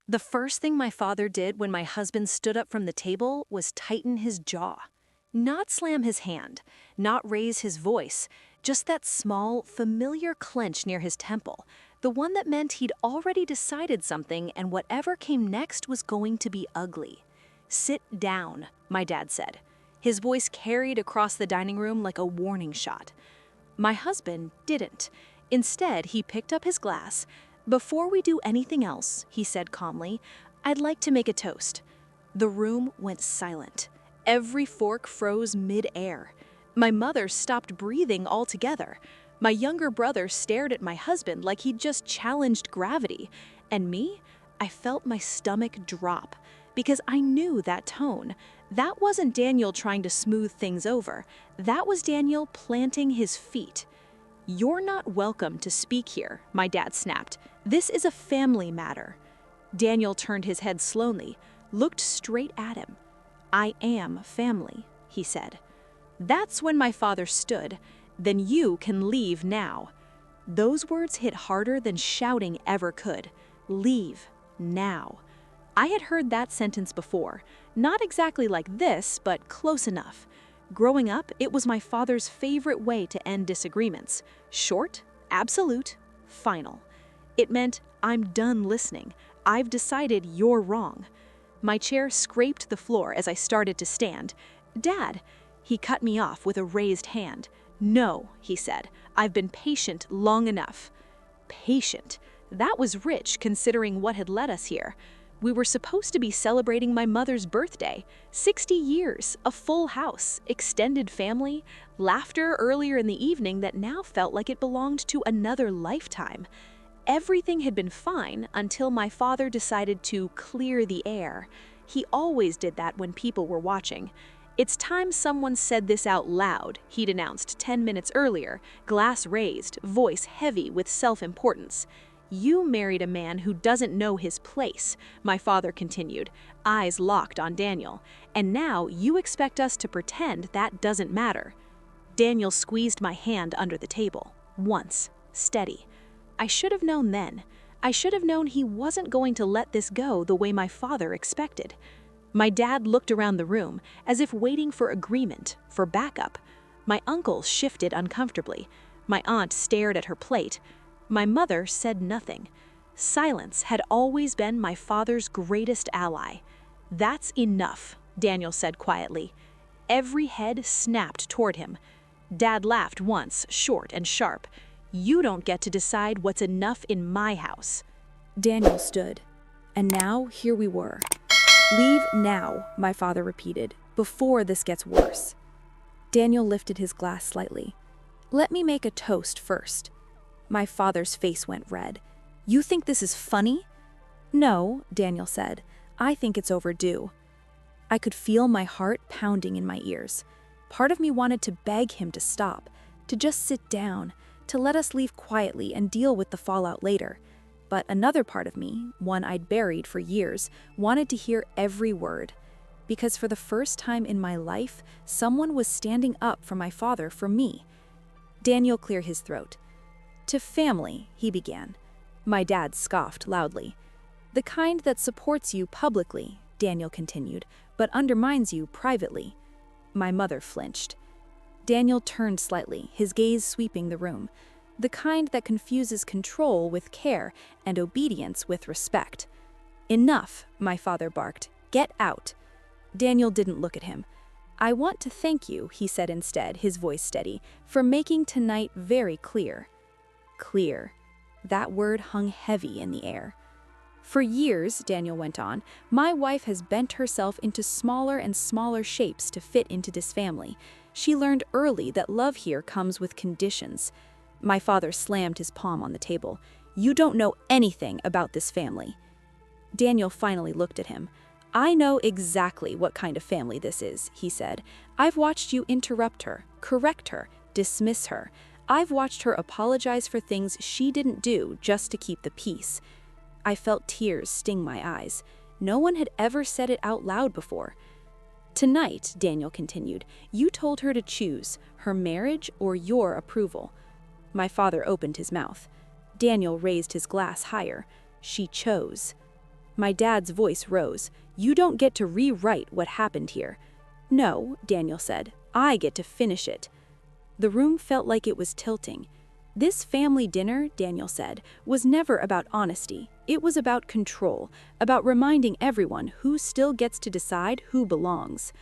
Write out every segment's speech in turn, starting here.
The first thing my father did when my husband stood up from the table was tighten his jaw. Not slam his hand, not raise his voice, just that small, familiar clench near his temple, the one that meant he'd already decided something and whatever came next was going to be ugly. "Sit down," my dad said. His voice carried across the dining room like a warning shot. My husband didn't. Instead, he picked up his glass. "Before we do anything else," he said calmly, "I'd like to make a toast." The room went silent. Every fork froze mid-air. My mother stopped breathing altogether. My younger brother stared at my husband like he'd just challenged gravity. And me? I felt my stomach drop. Because I knew that tone. That wasn't Daniel trying to smooth things over. That was Daniel planting his feet. "You're not welcome to speak here," my dad snapped. "This is a family matter." Daniel turned his head slowly, looked straight at him. "I am family," he said. That's when my father stood. "Then you can leave now." Those words hit harder than shouting ever could. Leave now. I had heard that sentence before. Not exactly like this, but close enough. Growing up, it was my father's favorite way to end disagreements. Short, absolute, final. It meant, "I'm done listening. I've decided you're wrong." My chair scraped the floor as I started to stand. "Dad," he cut me off with a raised hand. "No," he said, "I've been patient long enough." Patient. That was rich considering what had led us here. We were supposed to be celebrating my mother's birthday. 60 years, a full house, extended family, laughter earlier in the evening that now felt like it belonged to another lifetime. Everything had been fine until my father decided to clear the air. He always did that when people were watching. "It's time someone said this out loud," he'd announced 10 minutes earlier, glass raised, voice heavy with self-importance. "You married a man who doesn't know his place," my father continued, eyes locked on Daniel. "And now you expect us to pretend that doesn't matter." Daniel squeezed my hand under the table. Once. Steady. I should have known then. I should have known he wasn't going to let this go the way my father expected. My dad looked around the room, as if waiting for agreement, for backup. My uncle shifted uncomfortably. My aunt stared at her plate. My mother said nothing. Silence had always been my father's greatest ally. "That's enough," Daniel said quietly. Every head snapped toward him. Dad laughed once, short and sharp. "You don't get to decide what's enough in my house." Daniel stood. And now here we were. "Leave now," my father repeated, "before this gets worse." Daniel lifted his glass slightly. "Let me make a toast first." My father's face went red. "You think this is funny?" "No," Daniel said. "I think it's overdue." I could feel my heart pounding in my ears. Part of me wanted to beg him to stop, to just sit down, to let us leave quietly and deal with the fallout later. But another part of me, one I'd buried for years, wanted to hear every word. Because for the first time in my life, someone was standing up for my father for me. Daniel cleared his throat. "To family," he began. My dad scoffed loudly. "The kind that supports you publicly," Daniel continued, "but undermines you privately." My mother flinched. Daniel turned slightly, his gaze sweeping the room. "The kind that confuses control with care and obedience with respect." "Enough," my father barked. "Get out." Daniel didn't look at him. "I want to thank you," he said instead, his voice steady, "for making tonight very clear." Clear. That word hung heavy in the air. "For years," Daniel went on, "my wife has bent herself into smaller and smaller shapes to fit into this family. She learned early that love here comes with conditions." My father slammed his palm on the table. "You don't know anything about this family." Daniel finally looked at him. "I know exactly what kind of family this is," he said. "I've watched you interrupt her, correct her, dismiss her. I've watched her apologize for things she didn't do just to keep the peace." I felt tears sting my eyes. No one had ever said it out loud before. "Tonight," Daniel continued, "you told her to choose her marriage or your approval." My father opened his mouth. Daniel raised his glass higher. "She chose." My dad's voice rose. "You don't get to rewrite what happened here." "No," Daniel said. "I get to finish it." The room felt like it was tilting. This family dinner, Daniel said, was never about honesty. It was about control, about reminding everyone who still gets to decide who belongs.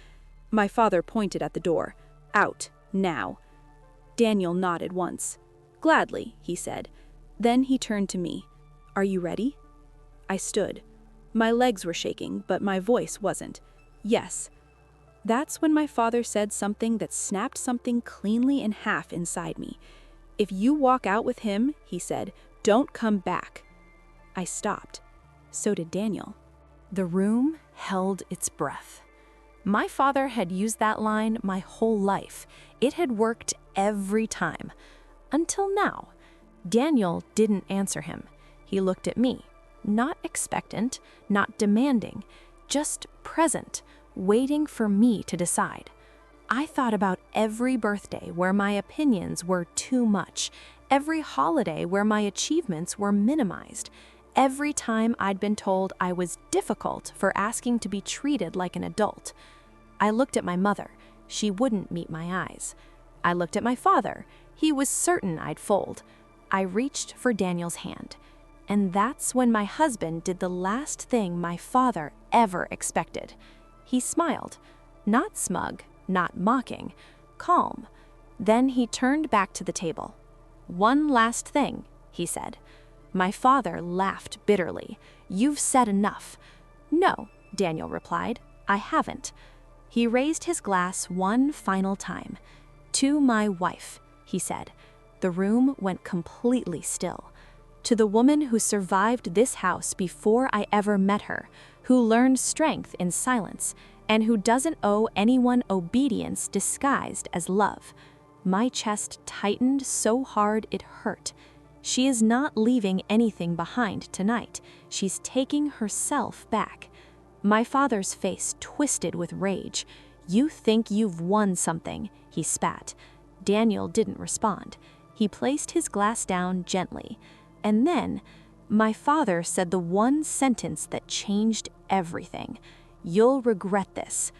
My father pointed at the door. "Out, now." Daniel nodded once. "Gladly," he said. Then he turned to me. "Are you ready?" I stood. My legs were shaking, but my voice wasn't. "Yes." That's when my father said something that snapped something cleanly in half inside me. "If you walk out with him," he said, "don't come back." I stopped. So did Daniel. The room held its breath. My father had used that line my whole life. It had worked every time. Until now. Daniel didn't answer him. He looked at me, not expectant, not demanding, just present, waiting for me to decide. I thought about every birthday where my opinions were too much, every holiday where my achievements were minimized, every time I'd been told I was difficult for asking to be treated like an adult. I looked at my mother. She wouldn't meet my eyes. I looked at my father. He was certain I'd fold. I reached for Daniel's hand. And that's when my husband did the last thing my father ever expected. He smiled, not smug, not mocking, calm. Then he turned back to the table. "One last thing," he said. My father laughed bitterly. "You've said enough." "No," Daniel replied, "I haven't." He raised his glass one final time. "To my wife," he said. The room went completely still. "To the woman who survived this house before I ever met her, who learned strength in silence, and who doesn't owe anyone obedience disguised as love." My chest tightened so hard it hurt. She is not leaving anything behind tonight. She's taking herself back. My father's face twisted with rage. "You think you've won something," he spat. Daniel didn't respond. He placed his glass down gently. And then, my father said the one sentence that changed everything. "You'll regret this."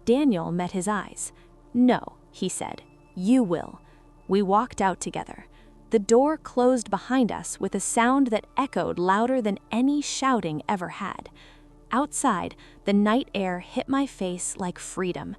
Daniel met his eyes. "No," he said, "you will." We walked out together. The door closed behind us with a sound that echoed louder than any shouting ever had. Outside, the night air hit my face like freedom.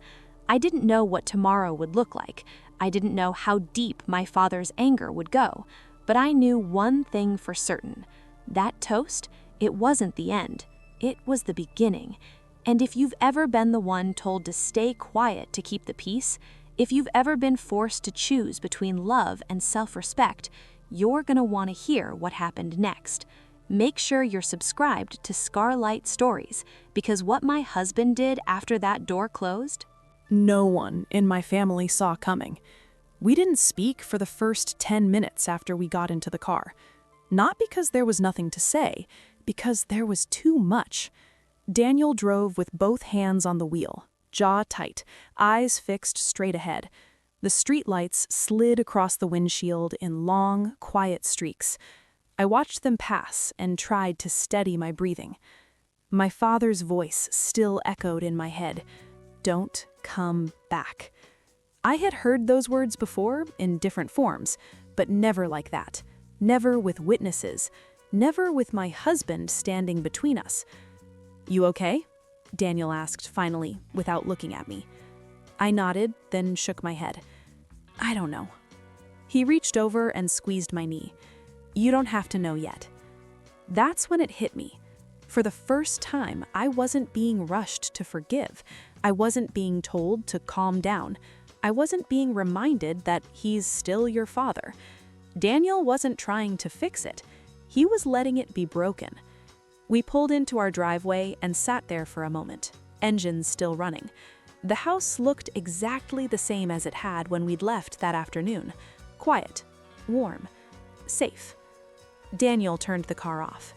I didn't know what tomorrow would look like. I didn't know how deep my father's anger would go. But I knew one thing for certain. That toast, it wasn't the end. It was the beginning. And if you've ever been the one told to stay quiet to keep the peace, if you've ever been forced to choose between love and self-respect, you're gonna want to hear what happened next. Make sure you're subscribed to Scarlight Stories, because what my husband did after that door closed, no one in my family saw coming. We didn't speak for the first 10 minutes after we got into the car. Not because there was nothing to say, because there was too much. Daniel drove with both hands on the wheel, jaw tight, eyes fixed straight ahead. The streetlights slid across the windshield in long, quiet streaks. I watched them pass and tried to steady my breathing. My father's voice still echoed in my head. "Don't come back." I had heard those words before in different forms, but never like that. Never with witnesses. Never with my husband standing between us. "You okay?" Daniel asked finally, without looking at me. I nodded, then shook my head. "I don't know." He reached over and squeezed my knee. "You don't have to know yet." That's when it hit me. For the first time, I wasn't being rushed to forgive. I wasn't being told to calm down. I wasn't being reminded that he's still your father. Daniel wasn't trying to fix it. He was letting it be broken. We pulled into our driveway and sat there for a moment, engines still running. The house looked exactly the same as it had when we'd left that afternoon. Quiet, warm, safe. Daniel turned the car off.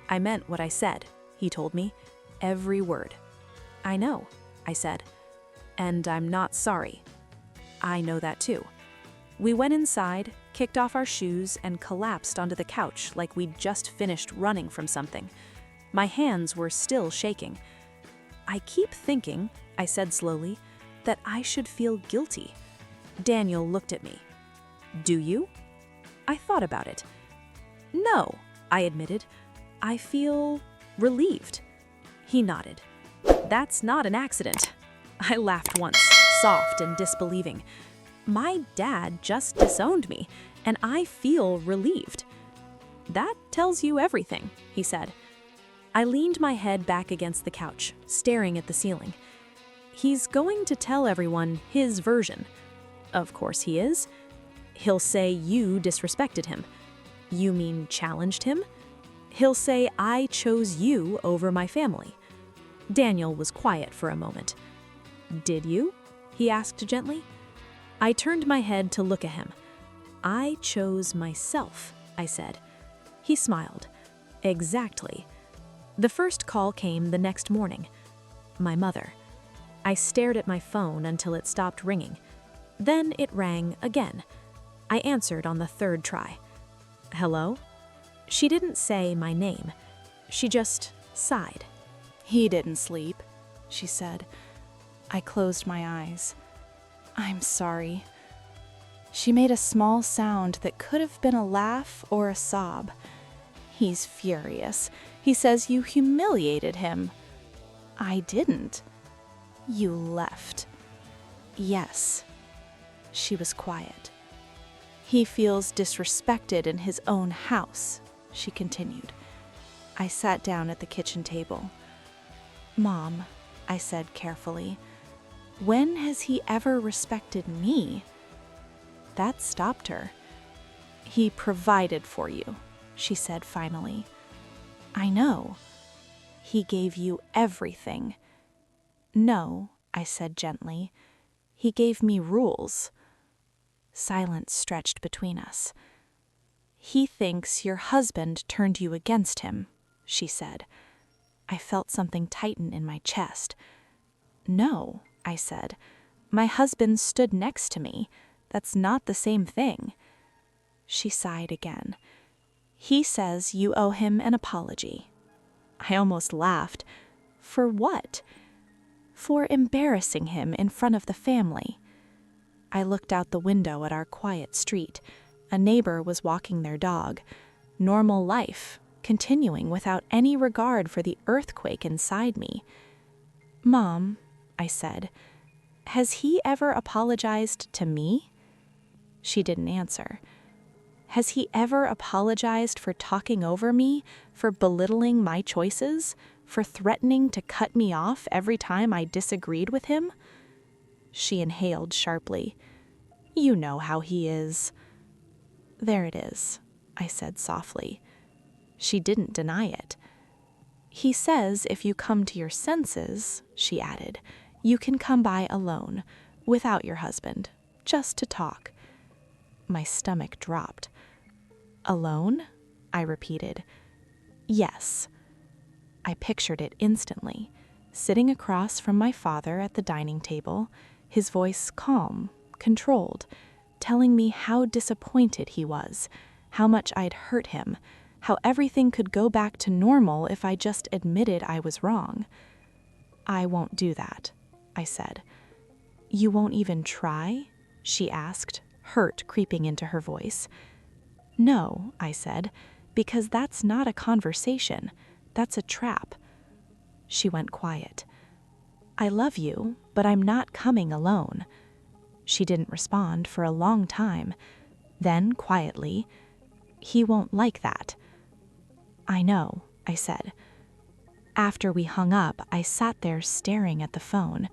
"I meant what I said," he told me. "Every word." "I know," I said. "And I'm not sorry." "I know that too." We went inside, kicked off our shoes, and collapsed onto the couch like we'd just finished running from something. My hands were still shaking. "I keep thinking," I said slowly, "that I should feel guilty." Daniel looked at me. "Do you?" I thought about it. "No," I admitted. "I feel relieved." He nodded. "That's not an accident." I laughed once, soft and disbelieving. "My dad just disowned me, and I feel relieved." "That tells you everything," he said. I leaned my head back against the couch, staring at the ceiling. "He's going to tell everyone his version." "Of course he is." "He'll say you disrespected him." "You mean challenged him?" "He'll say I chose you over my family." Daniel was quiet for a moment. "Did you?" he asked gently. I turned my head to look at him. "I chose myself," I said. He smiled. "Exactly." The first call came the next morning. My mother. I stared at my phone until it stopped ringing. Then it rang again. I answered on the third try. "Hello?" She didn't say my name. She just sighed. "He didn't sleep," she said. I closed my eyes. "I'm sorry." She made a small sound that could have been a laugh or a sob. "He's furious. He says you humiliated him." "I didn't." "You left." "Yes." She was quiet. "He feels disrespected in his own house," she continued. I sat down at the kitchen table. "Mom," I said carefully, "when has he ever respected me?" That stopped her. "He provided for you," she said finally. "I know." "He gave you everything." "No," I said gently. "He gave me rules." Silence stretched between us. "He thinks your husband turned you against him," she said. I felt something tighten in my chest. "No," I said. "My husband stood next to me. That's not the same thing." She sighed again. "He says you owe him an apology." I almost laughed. "For what?" "For embarrassing him in front of the family." I looked out the window at our quiet street. A neighbor was walking their dog. Normal life, continuing without any regard for the earthquake inside me. "Mom," I said, "has he ever apologized to me?" She didn't answer. "Has he ever apologized for talking over me, for belittling my choices, for threatening to cut me off every time I disagreed with him?" She inhaled sharply. "You know how he is." "There it is," I said softly. She didn't deny it. "He says if you come to your senses," she added, "you can come by alone, without your husband, just to talk." My stomach dropped. "Alone?" I repeated. "Yes." I pictured it instantly, sitting across from my father at the dining table, his voice calm, controlled, telling me how disappointed he was, how much I'd hurt him, how everything could go back to normal if I just admitted I was wrong. "I won't do that," I said. "You won't even try?" she asked, hurt creeping into her voice. "No," I said, "because that's not a conversation. That's a trap." She went quiet. "I love you, but I'm not coming alone." She didn't respond for a long time. Then, quietly, "He won't like that." "I know," I said. After we hung up, I sat there staring at the phone.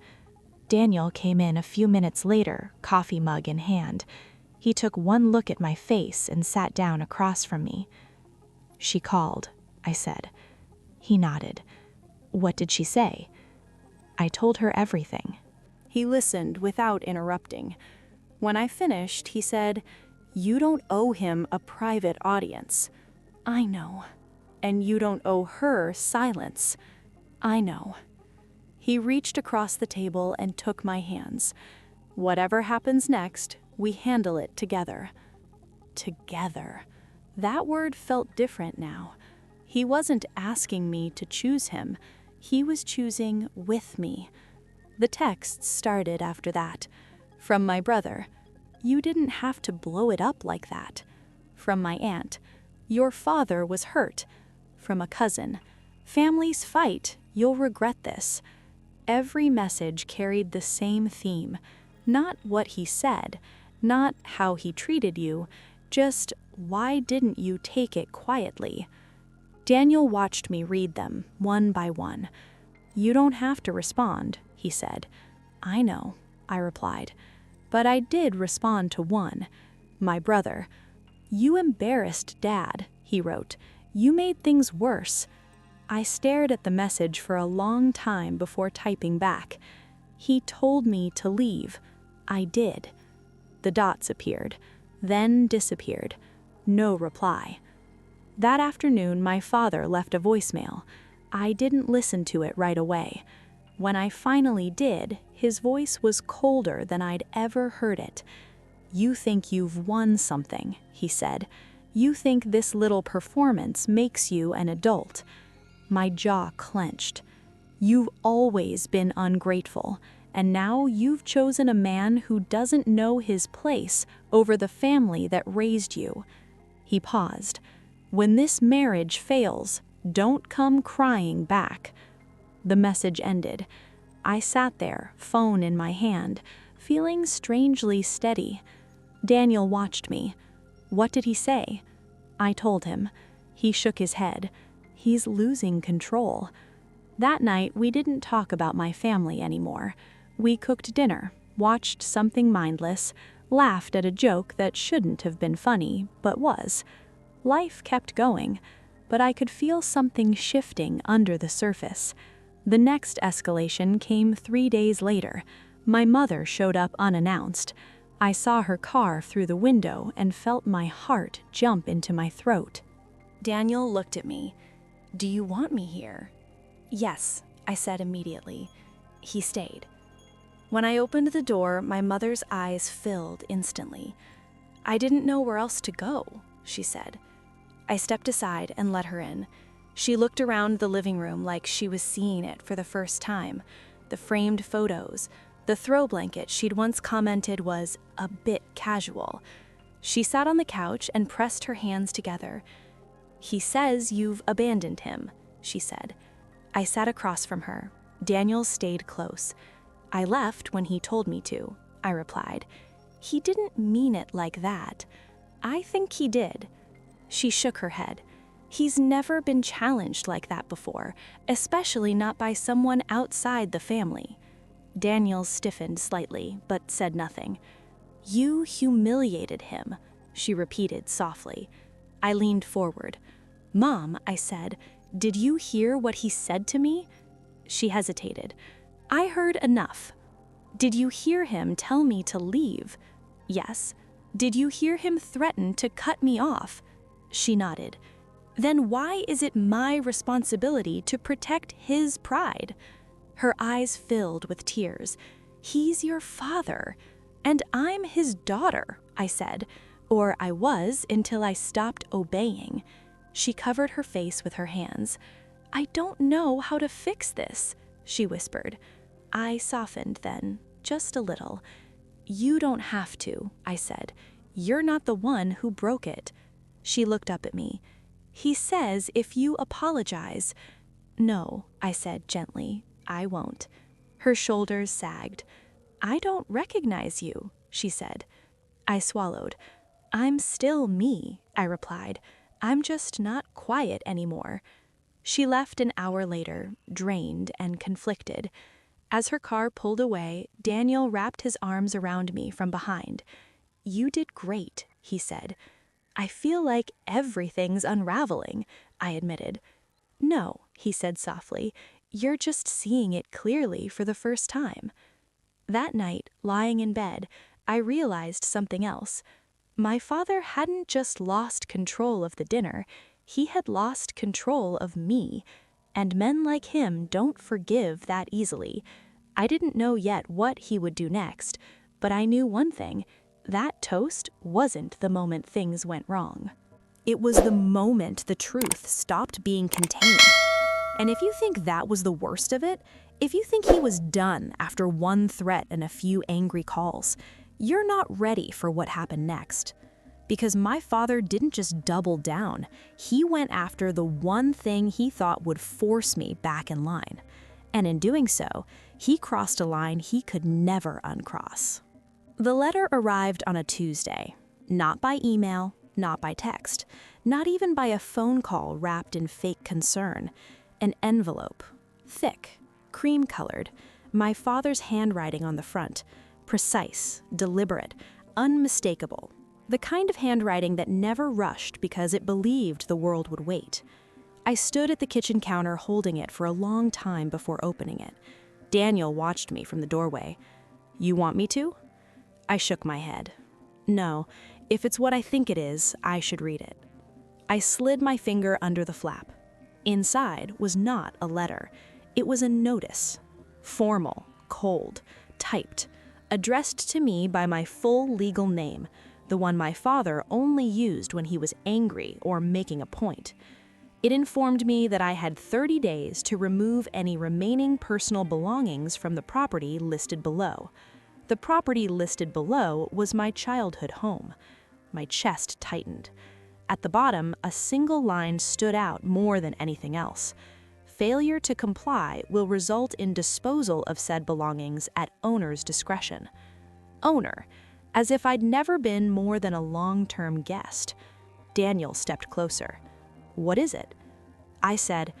Daniel came in a few minutes later, coffee mug in hand. He took one look at my face and sat down across from me. "She called," I said. He nodded. "What did she say?" I told her everything. He listened without interrupting. When I finished, he said, "You don't owe him a private audience." "I know." "And you don't owe her silence." "I know." He reached across the table and took my hands. "Whatever happens next, we handle it together." Together. That word felt different now. He wasn't asking me to choose him. He was choosing with me. The texts started after that. From my brother, "You didn't have to blow it up like that." From my aunt, "Your father was hurt." From a cousin, "Families fight, you'll regret this." Every message carried the same theme. Not what he said, not how he treated you, just why didn't you take it quietly? Daniel watched me read them, one by one. "You don't have to respond," he said. "I know," I replied. But I did respond to one. My brother. "You embarrassed Dad," he wrote. "You made things worse." I stared at the message for a long time before typing back. "He told me to leave. I did." The dots appeared, then disappeared. No reply. That afternoon, my father left a voicemail. I didn't listen to it right away. When I finally did, his voice was colder than I'd ever heard it. "You think you've won something," he said. "You think this little performance makes you an adult." My jaw clenched. "You've always been ungrateful, and now you've chosen a man who doesn't know his place over the family that raised you." He paused. "When this marriage fails, don't come crying back." The message ended. I sat there, phone in my hand, feeling strangely steady. Daniel watched me. "What did he say?" I told him. He shook his head. "He's losing control." That night, we didn't talk about my family anymore. We cooked dinner, watched something mindless, laughed at a joke that shouldn't have been funny, but was. Life kept going, but I could feel something shifting under the surface. The next escalation came 3 days later. My mother showed up unannounced. I saw her car through the window and felt my heart jump into my throat. Daniel looked at me. "Do you want me here?" "Yes," I said immediately. He stayed. When I opened the door, my mother's eyes filled instantly. "I didn't know where else to go," she said. I stepped aside and let her in. She looked around the living room like she was seeing it for the first time. The framed photos, the throw blanket she'd once commented was a bit casual. She sat on the couch and pressed her hands together. "He says you've abandoned him," she said. I sat across from her. Daniel stayed close. "I left when he told me to," I replied. "He didn't mean it like that." "I think he did." She shook her head. "He's never been challenged like that before, especially not by someone outside the family." Daniel stiffened slightly, but said nothing. "You humiliated him," she repeated softly. I leaned forward. "Mom," I said, "did you hear what he said to me?" She hesitated. "I heard enough." "Did you hear him tell me to leave?" "Yes." "Did you hear him threaten to cut me off?" She nodded. "Then why is it my responsibility to protect his pride?" Her eyes filled with tears. "He's your father, and I'm his daughter," I said, or I was until I stopped obeying. She covered her face with her hands. "I don't know how to fix this," she whispered. I softened then, just a little. "You don't have to," I said. "You're not the one who broke it." She looked up at me. "He says if you apologize." "No," I said gently, "I won't." Her shoulders sagged. "I don't recognize you," she said. I swallowed. "I'm still me," I replied. "I'm just not quiet anymore." She left an hour later, drained and conflicted. As her car pulled away, Daniel wrapped his arms around me from behind. "You did great," he said. "I feel like everything's unraveling," I admitted. "No," he said softly, "you're just seeing it clearly for the first time." That night, lying in bed, I realized something else. My father hadn't just lost control of the dinner, he had lost control of me. And men like him don't forgive that easily. I didn't know yet what he would do next, but I knew one thing. That toast wasn't the moment things went wrong. It was the moment the truth stopped being contained. And if you think that was the worst of it, if you think he was done after one threat and a few angry calls, you're not ready for what happened next. Because my father didn't just double down, he went after the one thing he thought would force me back in line. And in doing so, he crossed a line he could never uncross. The letter arrived on a Tuesday, not by email, not by text, not even by a phone call wrapped in fake concern. An envelope, thick, cream-colored, my father's handwriting on the front, precise, deliberate, unmistakable, the kind of handwriting that never rushed because it believed the world would wait. I stood at the kitchen counter holding it for a long time before opening it. Daniel watched me from the doorway. "You want me to?" I shook my head. "No, if it's what I think it is, I should read it." I slid my finger under the flap. Inside was not a letter. It was a notice. Formal, cold, typed, addressed to me by my full legal name, the one my father only used when he was angry or making a point. It informed me that I had 30 days to remove any remaining personal belongings from the property listed below. The property listed below was my childhood home. My chest tightened. At the bottom, a single line stood out more than anything else. Failure to comply will result in disposal of said belongings at owner's discretion. Owner, as if I'd never been more than a long-term guest. Daniel stepped closer. "What is it?" I said,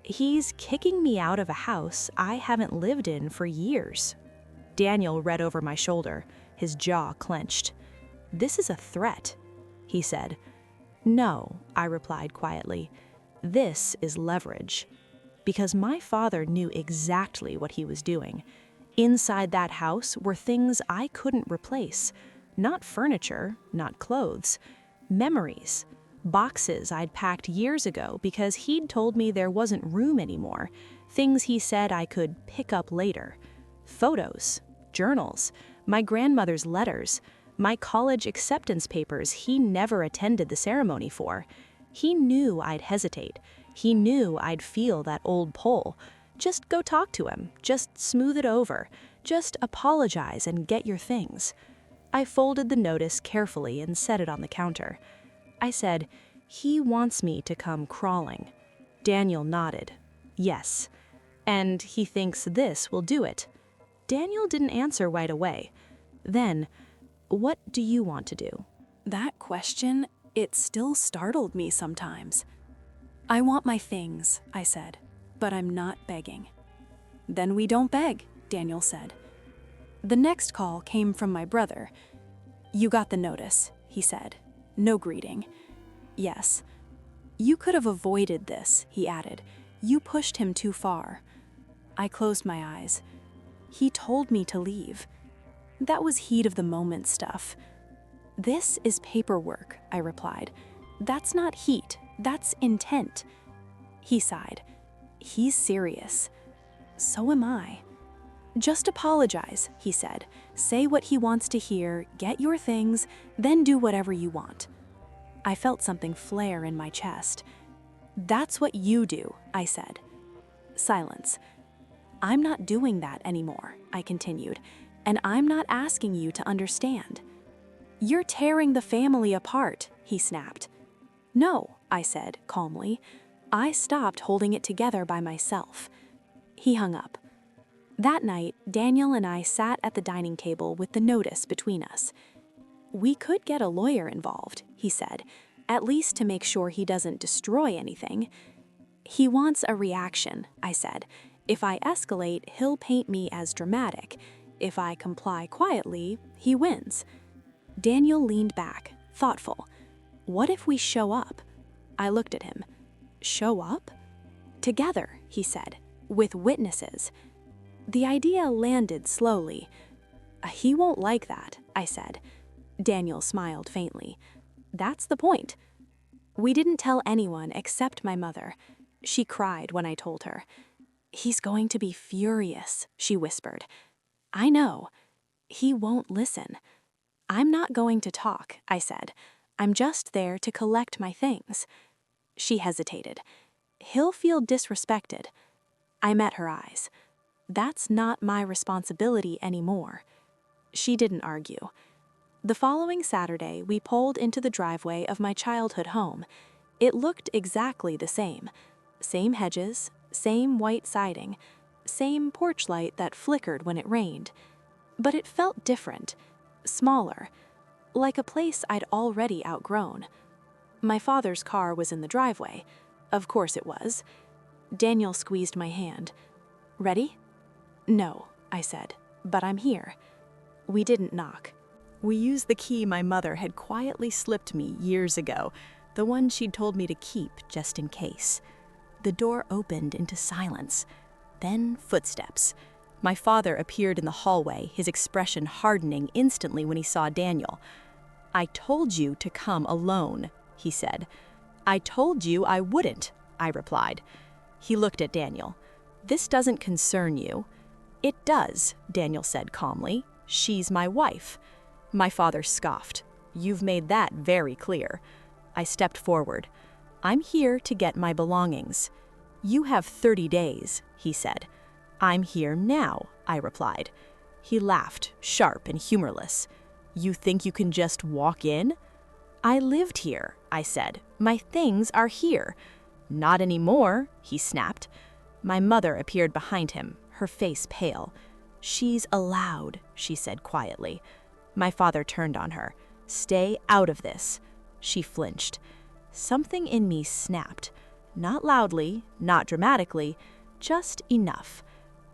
"He's kicking me out of a house I haven't lived in for years." Daniel read over my shoulder, his jaw clenched. "This is a threat," he said. "No," I replied quietly. "This is leverage." Because my father knew exactly what he was doing. Inside that house were things I couldn't replace. Not furniture, not clothes. Memories. Boxes I'd packed years ago because he'd told me there wasn't room anymore. Things he said I could pick up later. Photos, journals, my grandmother's letters, my college acceptance papers he never attended the ceremony for. He knew I'd hesitate. He knew I'd feel that old pull. Just go talk to him. Just smooth it over. Just apologize and get your things. I folded the notice carefully and set it on the counter. I said, "He wants me to come crawling." Daniel nodded. "Yes. And he thinks this will do it." Daniel didn't answer right away. Then, "What do you want to do?" That question, it still startled me sometimes. "I want my things," I said, "but I'm not begging." "Then we don't beg," Daniel said. The next call came from my brother. "You got the notice," he said. No greeting. "Yes." "You could have avoided this," he added. "You pushed him too far." I closed my eyes. "He told me to leave." That was heat of the moment stuff. "This is paperwork," I replied. "That's not heat, that's intent." He sighed. "He's serious." So am I. "Just apologize," he said. "Say what he wants to hear, get your things, then do whatever you want." I felt something flare in my chest. "That's what you do," I said. Silence. "I'm not doing that anymore," I continued, "and I'm not asking you to understand." "You're tearing the family apart," he snapped. "No," I said calmly. "I stopped holding it together by myself." He hung up. That night, Daniel and I sat at the dining table with the notice between us. "We could get a lawyer involved," he said, "at least to make sure he doesn't destroy anything." "He wants a reaction," I said. "If I escalate, he'll paint me as dramatic. If I comply quietly, he wins." Daniel leaned back, thoughtful. "What if we show up?" I looked at him. "Show up?" "Together," he said, "with witnesses." The idea landed slowly. "He won't like that," I said. Daniel smiled faintly. "That's the point." We didn't tell anyone except my mother. She cried when I told her. "He's going to be furious," she whispered. "I know. He won't listen." "I'm not going to talk," I said. I'm just there to collect my things. She hesitated. He'll feel disrespected. I met her eyes. That's not my responsibility anymore. She didn't argue. The following Saturday, we pulled into the driveway of my childhood home. It looked exactly the same. Same hedges, same white siding, same porch light that flickered when it rained. But it felt different, smaller, like a place I'd already outgrown. My father's car was in the driveway. Of course it was. Daniel squeezed my hand. Ready? No, I said, but I'm here. We didn't knock. We used the key my mother had quietly slipped me years ago, the one she'd told me to keep just in case. The door opened into silence, then footsteps. My father appeared in the hallway, his expression hardening instantly when he saw Daniel. "I told you to come alone," he said. "I told you I wouldn't," I replied. He looked at Daniel. "This doesn't concern you." "It does," Daniel said calmly. "She's my wife." My father scoffed. "You've made that very clear." I stepped forward. "I'm here to get my belongings." "You have 30 days," he said. "I'm here now," I replied. He laughed, sharp and humorless. "You think you can just walk in?" "I lived here," I said. "My things are here." "Not anymore," he snapped. My mother appeared behind him, her face pale. "She's allowed," she said quietly. My father turned on her. "Stay out of this." She flinched. Something in me snapped. Not loudly, not dramatically, just enough.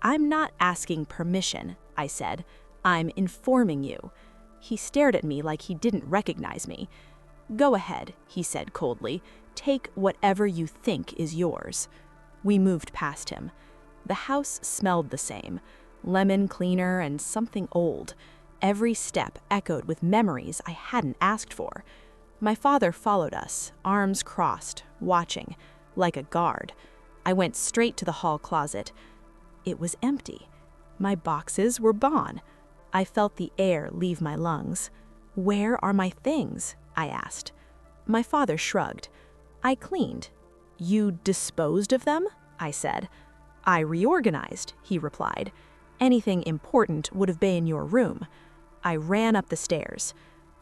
"I'm not asking permission," I said. "I'm informing you." He stared at me like he didn't recognize me. "Go ahead," he said coldly. "Take whatever you think is yours." We moved past him. The house smelled the same. Lemon cleaner and something old. Every step echoed with memories I hadn't asked for. My father followed us, arms crossed, watching, like a guard. I went straight to the hall closet. It was empty. My boxes were gone. I felt the air leave my lungs. "Where are my things?" I asked. My father shrugged. "I cleaned." "You disposed of them?" I said. "I reorganized," he replied. "Anything important would have been in your room." I ran up the stairs.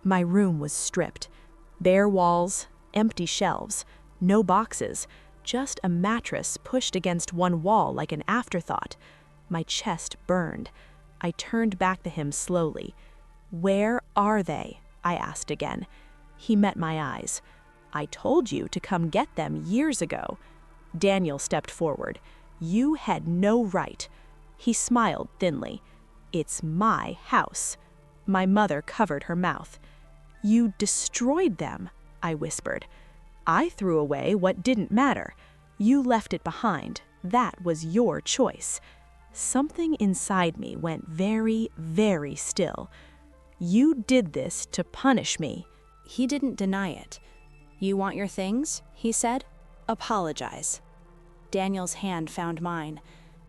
My room was stripped. Bare walls, empty shelves, no boxes, just a mattress pushed against one wall like an afterthought. My chest burned. I turned back to him slowly. "Where are they?" I asked again. He met my eyes. "I told you to come get them years ago." Daniel stepped forward. "You had no right." He smiled thinly. "It's my house." My mother covered her mouth. "You destroyed them," I whispered. "I threw away what didn't matter. You left it behind. That was your choice." Something inside me went very, very still. "You did this to punish me." He didn't deny it. "You want your things?" he said. "Apologize." Daniel's hand found mine.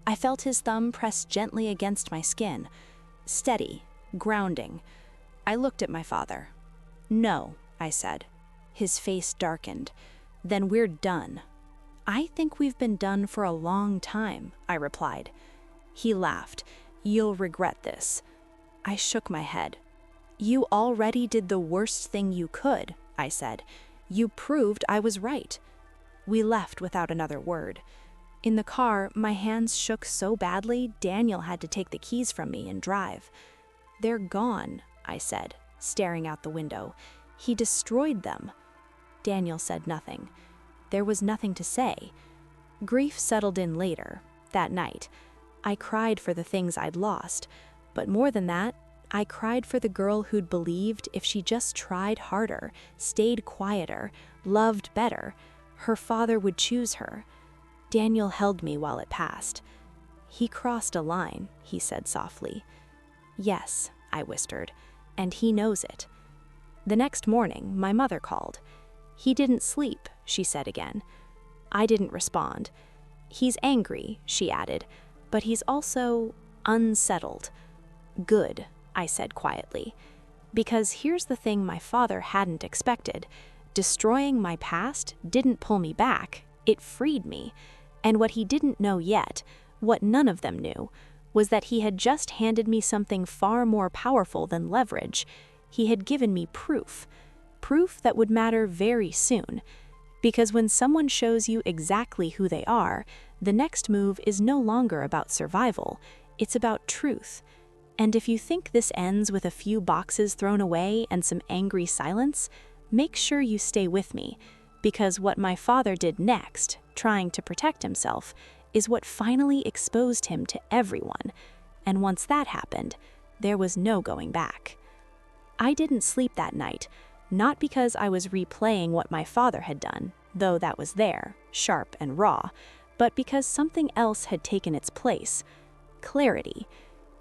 I felt his thumb press gently against my skin. Steady, grounding. I looked at my father. "No," I said. His face darkened. "Then we're done." "I think we've been done for a long time," I replied. He laughed. "You'll regret this." I shook my head. "You already did the worst thing you could," I said. "You proved I was right." We left without another word. In the car, my hands shook so badly, Daniel had to take the keys from me and drive. "They're gone," I said, staring out the window. "He destroyed them." Daniel said nothing. There was nothing to say. Grief settled in later, that night. I cried for the things I'd lost, but more than that, I cried for the girl who'd believed if she just tried harder, stayed quieter, loved better, her father would choose her. Daniel held me while it passed. "He crossed a line," he said softly. "Yes," I whispered, "and he knows it." The next morning, my mother called. "He didn't sleep," she said again. I didn't respond. "He's angry," she added, "but he's also unsettled." "Good," I said quietly. Because here's the thing my father hadn't expected. Destroying my past didn't pull me back, it freed me. And what he didn't know yet, what none of them knew, was that he had just handed me something far more powerful than leverage. He had given me proof. Proof that would matter very soon. Because when someone shows you exactly who they are, the next move is no longer about survival, it's about truth. And if you think this ends with a few boxes thrown away and some angry silence, make sure you stay with me, because what my father did next, trying to protect himself, is what finally exposed him to everyone. And once that happened, there was no going back. I didn't sleep that night, not because I was replaying what my father had done, though that was there, sharp and raw, but because something else had taken its place. Clarity.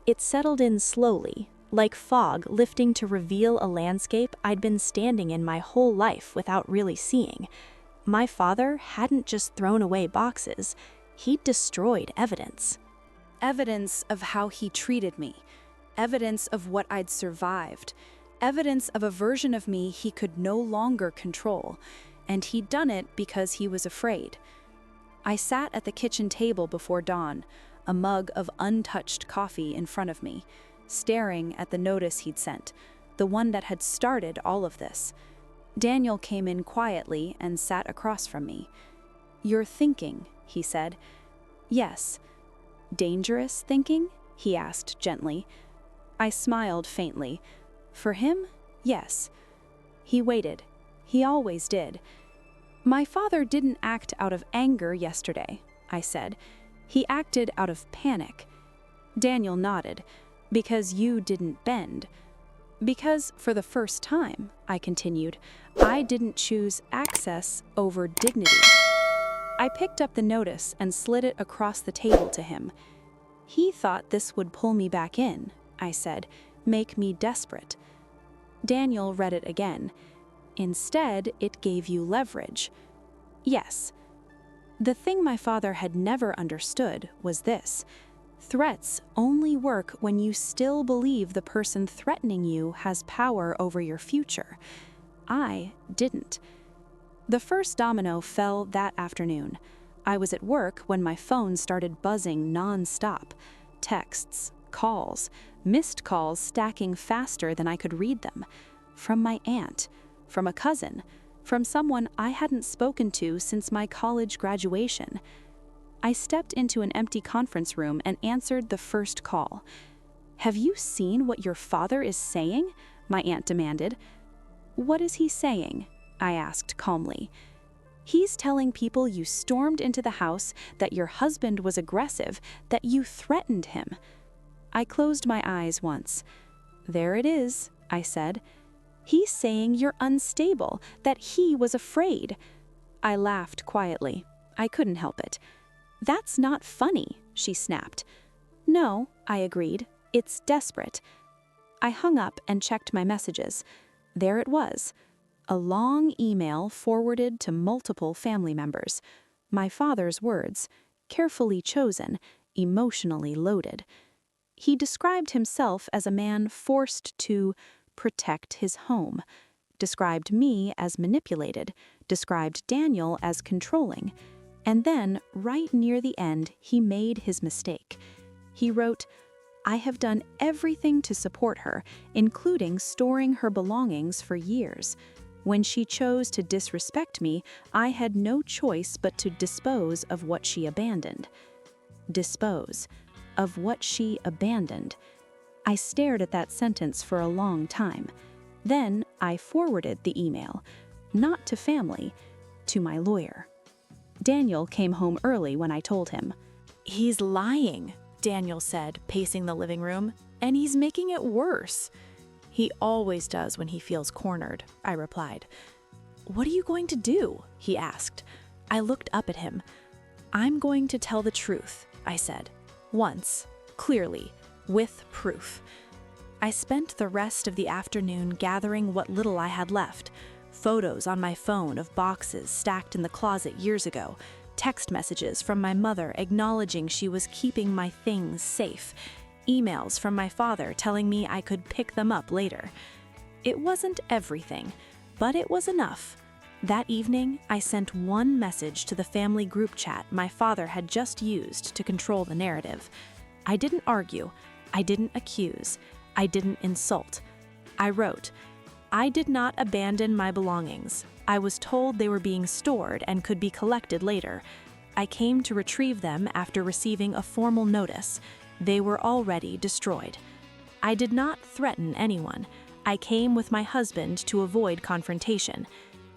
It settled in slowly, like fog lifting to reveal a landscape I'd been standing in my whole life without really seeing. My father hadn't just thrown away boxes, he'd destroyed evidence. Evidence of how he treated me. Evidence of what I'd survived. Evidence of a version of me he could no longer control. And he'd done it because he was afraid. I sat at the kitchen table before dawn, a mug of untouched coffee in front of me, staring at the notice he'd sent, the one that had started all of this. Daniel came in quietly and sat across from me. "You're thinking," he said. "Yes." "Dangerous thinking?" he asked gently. I smiled faintly. For him, yes. He waited. He always did. "My father didn't act out of anger yesterday," I said. "He acted out of panic." Daniel nodded. "Because you didn't bend." "Because, for the first time," I continued, "I didn't choose access over dignity." I picked up the notice and slid it across the table to him. "He thought this would pull me back in," I said, "make me desperate." Daniel read it again. "Instead, it gave you leverage." Yes. The thing my father had never understood was this. Threats only work when you still believe the person threatening you has power over your future. I didn't. The first domino fell that afternoon. I was at work when my phone started buzzing non-stop. Texts, calls, missed calls stacking faster than I could read them. From my aunt, from a cousin, from someone I hadn't spoken to since my college graduation. I stepped into an empty conference room and answered the first call. "Have you seen what your father is saying?" my aunt demanded. "What is he saying?" I asked calmly. "He's telling people you stormed into the house, that your husband was aggressive, that you threatened him." I closed my eyes once. "There it is," I said. "He's saying you're unstable, that he was afraid." I laughed quietly. I couldn't help it. "That's not funny," she snapped. "No," I agreed. "It's desperate." I hung up and checked my messages. There it was. A long email forwarded to multiple family members. My father's words, carefully chosen, emotionally loaded. He described himself as a man forced to protect his home, described me as manipulated, described Daniel as controlling, and then, right near the end, he made his mistake. He wrote, "I have done everything to support her, including storing her belongings for years. When she chose to disrespect me, I had no choice but to dispose of what she abandoned." Dispose of what she abandoned. I stared at that sentence for a long time. Then I forwarded the email, not to family, to my lawyer. Daniel came home early when I told him. "He's lying," Daniel said, pacing the living room, "and he's making it worse." "He always does when he feels cornered," I replied. "What are you going to do?" he asked. I looked up at him. "I'm going to tell the truth," I said. Once, clearly, with proof. I spent the rest of the afternoon gathering what little I had left. Photos on my phone of boxes stacked in the closet years ago. Text messages from my mother acknowledging she was keeping my things safe. Emails from my father telling me I could pick them up later. It wasn't everything, but it was enough. That evening, I sent one message to the family group chat my father had just used to control the narrative. I didn't argue. I didn't accuse. I didn't insult. I wrote, "I did not abandon my belongings. I was told they were being stored and could be collected later. I came to retrieve them after receiving a formal notice. They were already destroyed. I did not threaten anyone. I came with my husband to avoid confrontation.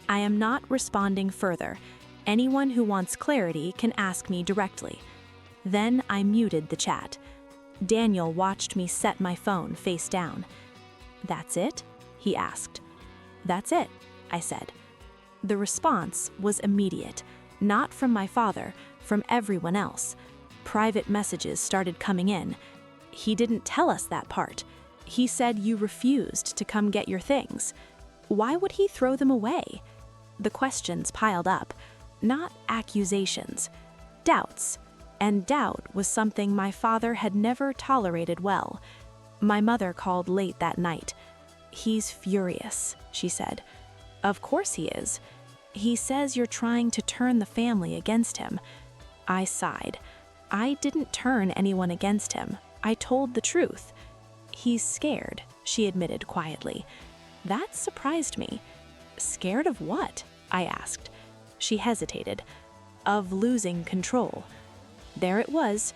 I am not responding further. Anyone who wants clarity can ask me directly." Then I muted the chat. Daniel watched me set my phone face down. "That's it?" he asked. "That's it," I said. The response was immediate, not from my father, from everyone else. Private messages started coming in. "He didn't tell us that part. He said you refused to come get your things. Why would he throw them away?" The questions piled up, not accusations, doubts. And doubt was something my father had never tolerated well. My mother called late that night. "He's furious," she said. "Of course he is. He says you're trying to turn the family against him." I sighed. I didn't turn anyone against him. I told the truth. "He's scared," she admitted quietly. That surprised me. "Scared of what?" I asked. She hesitated. "Of losing control." There it was.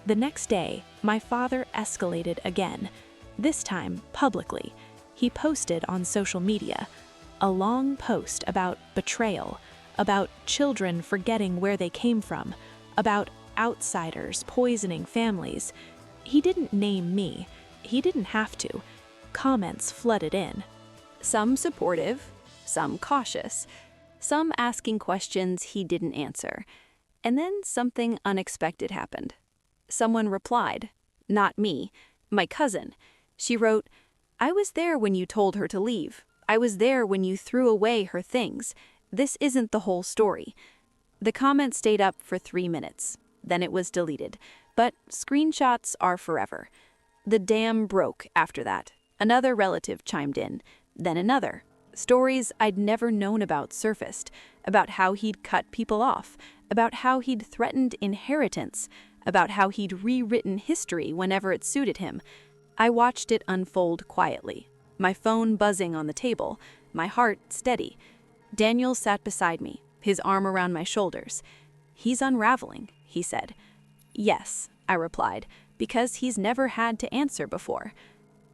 The next day, my father escalated again, this time publicly. He posted on social media a long post about betrayal, about children forgetting where they came from, about outsiders poisoning families. He didn't name me. He didn't have to. Comments flooded in. Some supportive, some cautious, some asking questions he didn't answer. And then something unexpected happened. Someone replied, not me, my cousin. She wrote, "I was there when you told her to leave. I was there when you threw away her things. This isn't the whole story." The comment stayed up for 3 minutes. Then it was deleted. But screenshots are forever. The dam broke after that. Another relative chimed in. Then another. Stories I'd never known about surfaced, about how he'd cut people off, about how he'd threatened inheritance, about how he'd rewritten history whenever it suited him. I watched it unfold quietly, my phone buzzing on the table, my heart steady. Daniel sat beside me, his arm around my shoulders. "He's unraveling," he said. "Yes," I replied, because he's never had to answer before.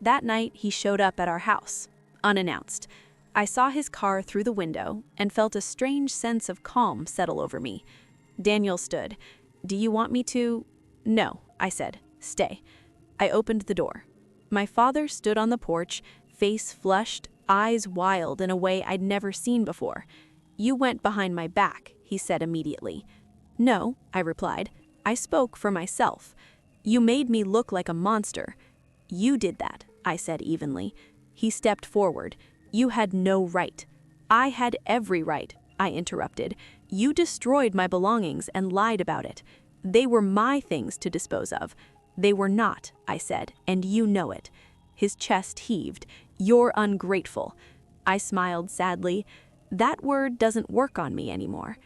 That night, he showed up at our house, unannounced. I saw his car through the window and felt a strange sense of calm settle over me. Daniel stood. "Do you want me to?" "No," I said. "Stay." I opened the door. My father stood on the porch, face flushed, eyes wild in a way I'd never seen before. "You went behind my back," he said immediately. "No," I replied. "I spoke for myself. You made me look like a monster." "You did that," I said evenly. He stepped forward. "You had no right." "I had every right," I interrupted. "You destroyed my belongings and lied about it. They were my things to dispose of." "They were not," I said, "and you know it." His chest heaved. "You're ungrateful." I smiled sadly. That word doesn't work on me anymore.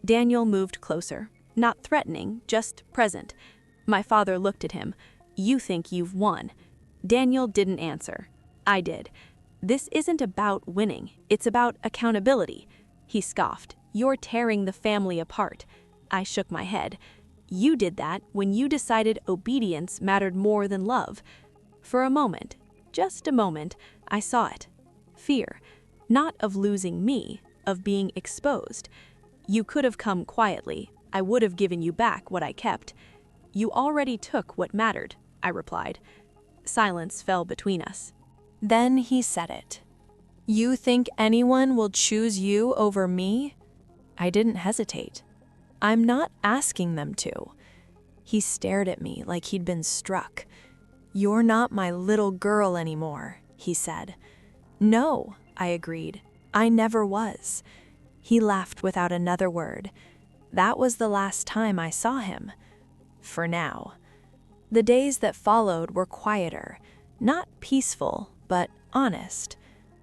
Daniel moved closer, not threatening, just present. My father looked at him. "You think you've won." Daniel didn't answer. I did. "This isn't about winning. It's about accountability." He scoffed. "You're tearing the family apart." I shook my head. "You did that when you decided obedience mattered more than love." For a moment, just a moment, I saw it. Fear. Not of losing me, of being exposed. "You could have come quietly. I would have given you back what I kept." "You already took what mattered," I replied. Silence fell between us. Then he said it. "You think anyone will choose you over me?" I didn't hesitate. "I'm not asking them to." He stared at me like he'd been struck. "You're not my little girl anymore," he said. "No," I agreed. "I never was." He laughed without another word. That was the last time I saw him. For now. The days that followed were quieter, not peaceful, but honest.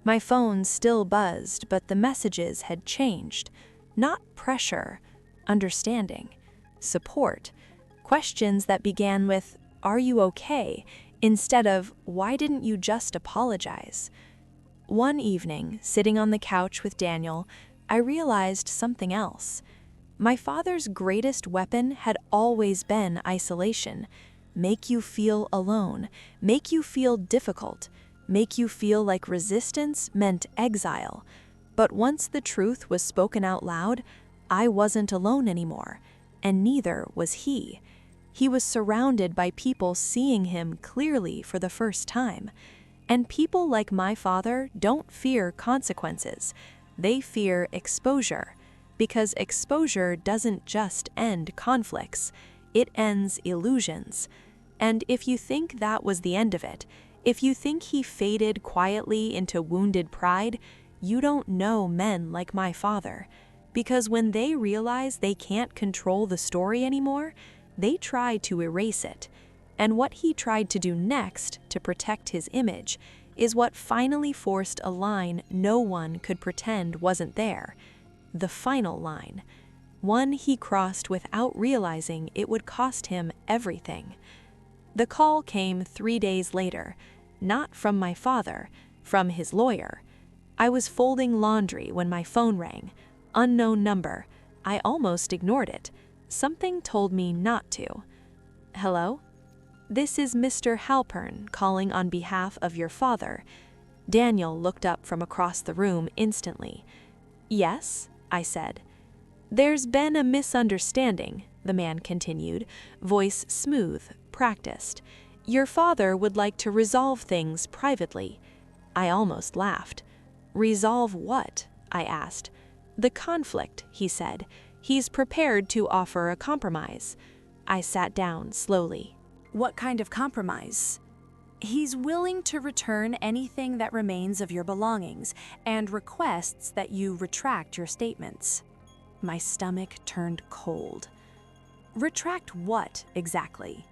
My phone still buzzed, but the messages had changed. Not pressure, understanding, support. Questions that began with, "Are you okay?" instead of, "Why didn't you just apologize?" One evening, sitting on the couch with Daniel, I realized something else. My father's greatest weapon had always been isolation. Make you feel alone, make you feel difficult, make you feel like resistance meant exile. But once the truth was spoken out loud, I wasn't alone anymore, and neither was he. He was surrounded by people seeing him clearly for the first time. And people like my father don't fear consequences. They fear exposure, because exposure doesn't just end conflicts, it ends illusions. And if you think that was the end of it, if you think he faded quietly into wounded pride, you don't know men like my father. Because when they realize they can't control the story anymore, they try to erase it. And what he tried to do next to protect his image is what finally forced a line no one could pretend wasn't there. The final line. One he crossed without realizing it would cost him everything. The call came 3 days later, not from my father, from his lawyer. I was folding laundry when my phone rang. Unknown number. I almost ignored it. Something told me not to. "Hello? This is Mr. Halpern calling on behalf of your father." Daniel looked up from across the room instantly. "Yes?" I said. "There's been a misunderstanding," the man continued, voice smooth, practiced. "Your father would like to resolve things privately." I almost laughed. "Resolve what?" I asked. "The conflict," he said. "He's prepared to offer a compromise." I sat down slowly. What kind of compromise? He's willing to return anything that remains of your belongings and requests that you retract your statements. My stomach turned cold. Retract what, exactly?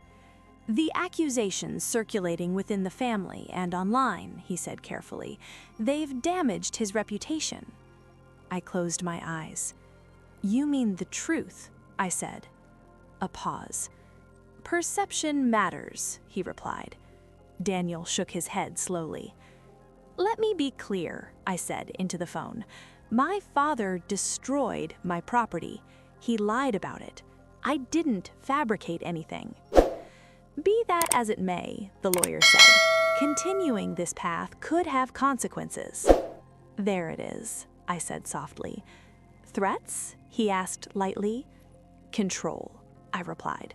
The accusations circulating within the family and online, he said carefully. They've damaged his reputation. I closed my eyes. You mean the truth, I said. A pause. Perception matters, he replied. Daniel shook his head slowly. Let me be clear, I said into the phone. My father destroyed my property. He lied about it. I didn't fabricate anything. Be that as it may, the lawyer said, continuing this path could have consequences. There it is, I said softly. Threats? He asked lightly. Control, I replied.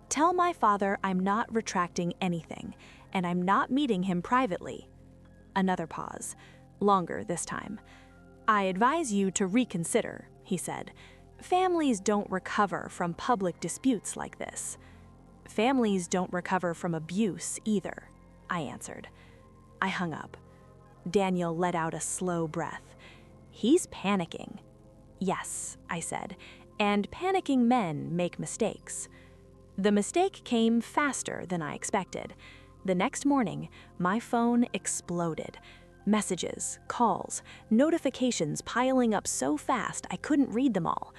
Tell my father I'm not retracting anything, and I'm not meeting him privately. Another pause, longer this time. I advise you to reconsider, he said. Families don't recover from public disputes like this. Families don't recover from abuse either, I answered. I hung up. Daniel let out a slow breath. He's panicking. Yes, I said, and panicking men make mistakes. The mistake came faster than I expected. The next morning, my phone exploded. Messages, calls, notifications piling up so fast I couldn't read them all.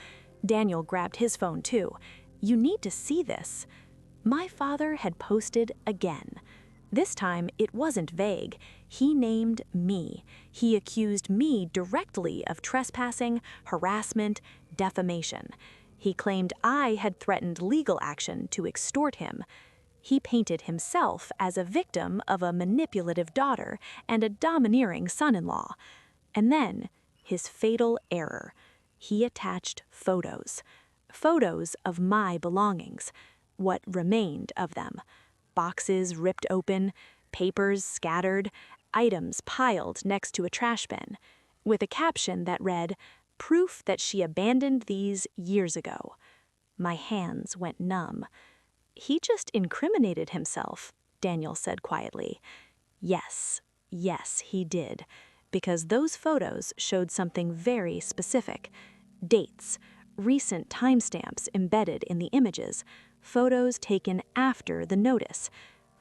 Daniel grabbed his phone too. You need to see this. My father had posted again. This time, it wasn't vague. He named me. He accused me directly of trespassing, harassment, defamation. He claimed I had threatened legal action to extort him. He painted himself as a victim of a manipulative daughter and a domineering son-in-law. And then, his fatal error. He attached photos. Photos of my belongings. What remained of them. Boxes ripped open, papers scattered, items piled next to a trash bin, with a caption that read, "Proof that she abandoned these years ago." My hands went numb. He just incriminated himself, Daniel said quietly. Yes, he did, because those photos showed something very specific. Dates, recent timestamps embedded in the images, photos taken after the notice,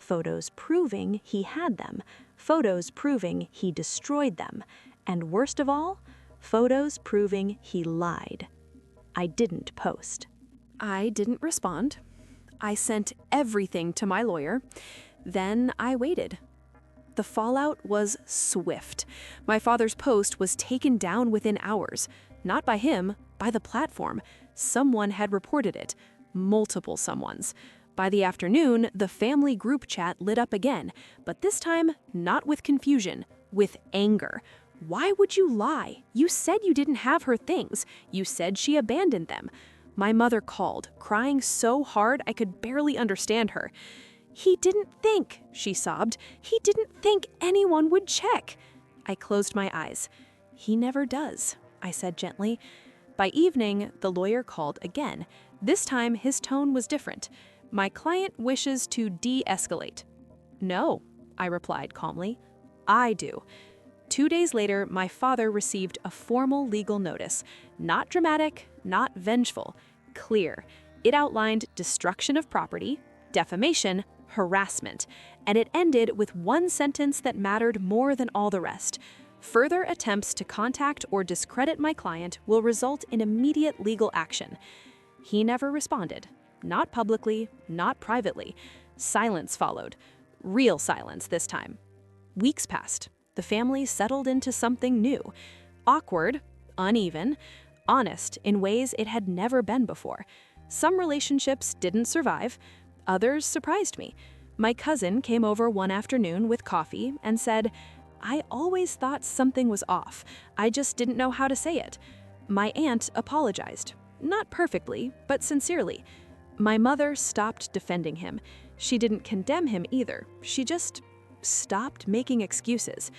photos proving he had them, photos proving he destroyed them, and worst of all, photos proving he lied. I didn't post. I didn't respond. I sent everything to my lawyer. Then I waited. The fallout was swift. My father's post was taken down within hours. Not by him, by the platform. Someone had reported it. Multiple someones. By the afternoon, the family group chat lit up again, but this time, not with confusion, with anger. Why would you lie? You said you didn't have her things. You said she abandoned them. My mother called, crying so hard I could barely understand her. "He didn't think," she sobbed. "He didn't think anyone would check." I closed my eyes. "He never does," I said gently. By evening, the lawyer called again. This time, his tone was different. "My client wishes to de-escalate." "No," I replied calmly. "I do." 2 days later, my father received a formal legal notice. Not dramatic, not vengeful, clear. It outlined destruction of property, defamation, harassment, and it ended with one sentence that mattered more than all the rest. Further attempts to contact or discredit my client will result in immediate legal action. He never responded. Not publicly, not privately. Silence followed. Real silence this time. Weeks passed. The family settled into something new. Awkward, uneven, honest in ways it had never been before. Some relationships didn't survive. Others surprised me. My cousin came over one afternoon with coffee and said, "I always thought something was off. I just didn't know how to say it." My aunt apologized. Not perfectly, but sincerely. My mother stopped defending him. She didn't condemn him either. She just stopped making excuses.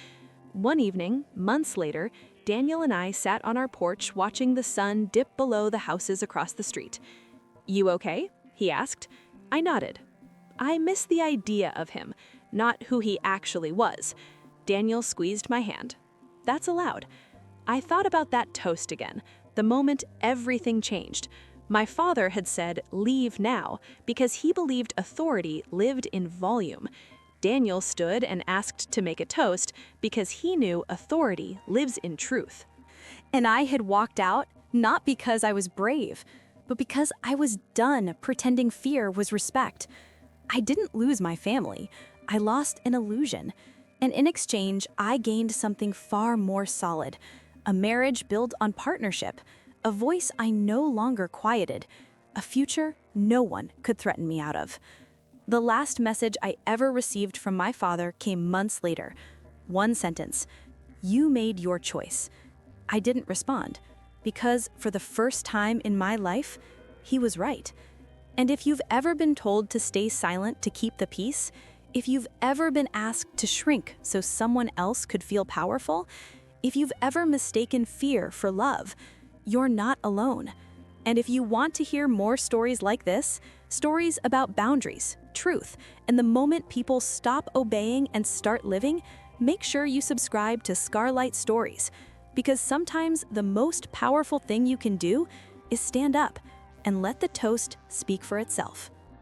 One evening, months later, Daniel and I sat on our porch watching the sun dip below the houses across the street. "You okay?" he asked. I nodded. I missed the idea of him, not who he actually was. Daniel squeezed my hand. "That's allowed." I thought about that toast again, the moment everything changed. My father had said, "Leave now," because he believed authority lived in volume. Daniel stood and asked to make a toast because he knew authority lives in truth. And I had walked out, not because I was brave, but because I was done pretending fear was respect. I didn't lose my family. I lost an illusion. And in exchange, I gained something far more solid. A marriage built on partnership. A voice I no longer quieted. A future no one could threaten me out of. The last message I ever received from my father came months later. One sentence. "You made your choice." I didn't respond, because for the first time in my life, he was right. And if you've ever been told to stay silent to keep the peace, if you've ever been asked to shrink so someone else could feel powerful, if you've ever mistaken fear for love, you're not alone. And if you want to hear more stories like this, stories about boundaries, truth, and the moment people stop obeying and start living, make sure you subscribe to Scarlight Stories. Because sometimes the most powerful thing you can do is stand up and let the toast speak for itself.